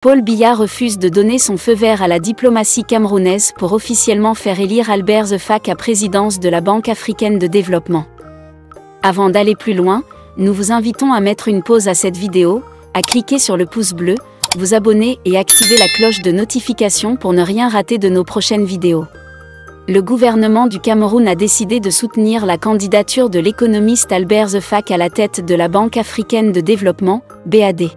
Paul Biya refuse de donner son feu vert à la diplomatie camerounaise pour officiellement faire élire Albert Zefak à présidence de la Banque africaine de développement. Avant d'aller plus loin, nous vous invitons à mettre une pause à cette vidéo, à cliquer sur le pouce bleu, vous abonner et activer la cloche de notification pour ne rien rater de nos prochaines vidéos. Le gouvernement du Cameroun a décidé de soutenir la candidature de l'économiste Albert Zefak à la tête de la Banque africaine de développement, BAD.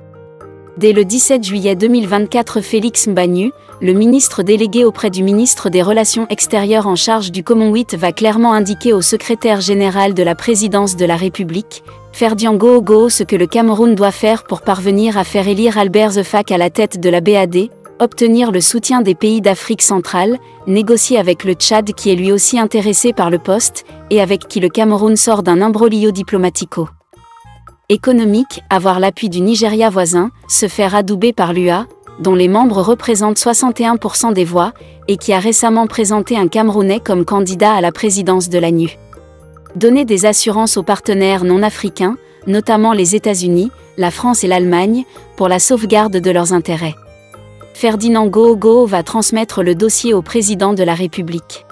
Dès le 17 juillet 2024, Félix Mbagnu, le ministre délégué auprès du ministre des Relations extérieures en charge du Commonwealth, va clairement indiquer au secrétaire général de la présidence de la République, Ferdian Goho, ce que le Cameroun doit faire pour parvenir à faire élire Albert Zefak à la tête de la BAD, obtenir le soutien des pays d'Afrique centrale, négocier avec le Tchad qui est lui aussi intéressé par le poste, et avec qui le Cameroun sort d'un imbroglio diplomatico économique, avoir l'appui du Nigeria voisin, se faire adouber par l'UA, dont les membres représentent 61% des voix, et qui a récemment présenté un Camerounais comme candidat à la présidence de l'ANU. Donner des assurances aux partenaires non africains, notamment les États-Unis, la France et l'Allemagne, pour la sauvegarde de leurs intérêts. Ferdinand Goho va transmettre le dossier au président de la République.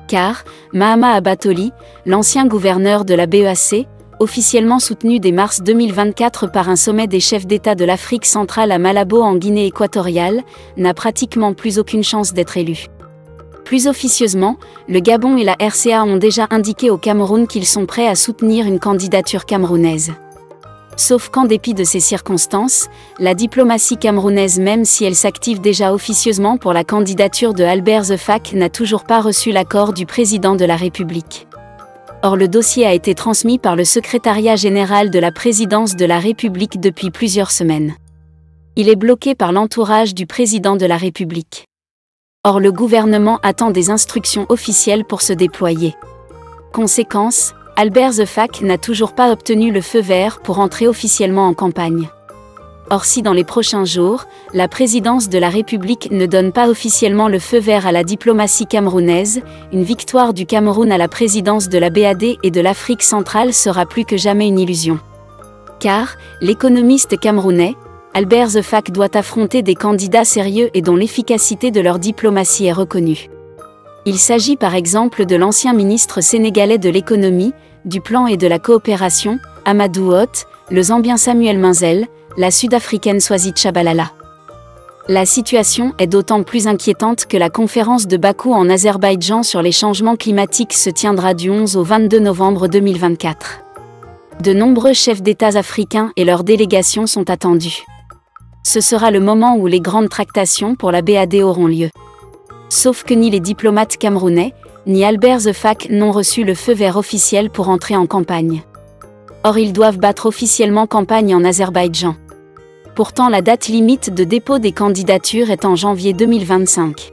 Car, Mahama Abatoli, l'ancien gouverneur de la BEAC, officiellement soutenu dès mars 2024 par un sommet des chefs d'État de l'Afrique centrale à Malabo en Guinée équatoriale, n'a pratiquement plus aucune chance d'être élu. Plus officieusement, le Gabon et la RCA ont déjà indiqué au Cameroun qu'ils sont prêts à soutenir une candidature camerounaise. Sauf qu'en dépit de ces circonstances, la diplomatie camerounaise, même si elle s'active déjà officieusement pour la candidature de Albert Zefak, n'a toujours pas reçu l'accord du président de la République. Or le dossier a été transmis par le secrétariat général de la présidence de la République depuis plusieurs semaines. Il est bloqué par l'entourage du président de la République. Or le gouvernement attend des instructions officielles pour se déployer. Conséquence, Albert Zefak n'a toujours pas obtenu le feu vert pour entrer officiellement en campagne. Or si dans les prochains jours, la présidence de la République ne donne pas officiellement le feu vert à la diplomatie camerounaise, une victoire du Cameroun à la présidence de la BAD et de l'Afrique centrale sera plus que jamais une illusion. Car, l'économiste camerounais, Albert Zefak doit affronter des candidats sérieux et dont l'efficacité de leur diplomatie est reconnue. Il s'agit par exemple de l'ancien ministre sénégalais de l'économie, du plan et de la coopération, Amadou Hott, le Zambien Samuel Minzel, la Sud-Africaine Swazi Tshabalala. La situation est d'autant plus inquiétante que la conférence de Bakou en Azerbaïdjan sur les changements climatiques se tiendra du 11 au 22 novembre 2024. De nombreux chefs d'État africains et leurs délégations sont attendus. Ce sera le moment où les grandes tractations pour la BAD auront lieu. Sauf que ni les diplomates camerounais, ni Albert Zefak n'ont reçu le feu vert officiel pour entrer en campagne. Or ils doivent battre officiellement campagne en Azerbaïdjan. Pourtant la date limite de dépôt des candidatures est en janvier 2025.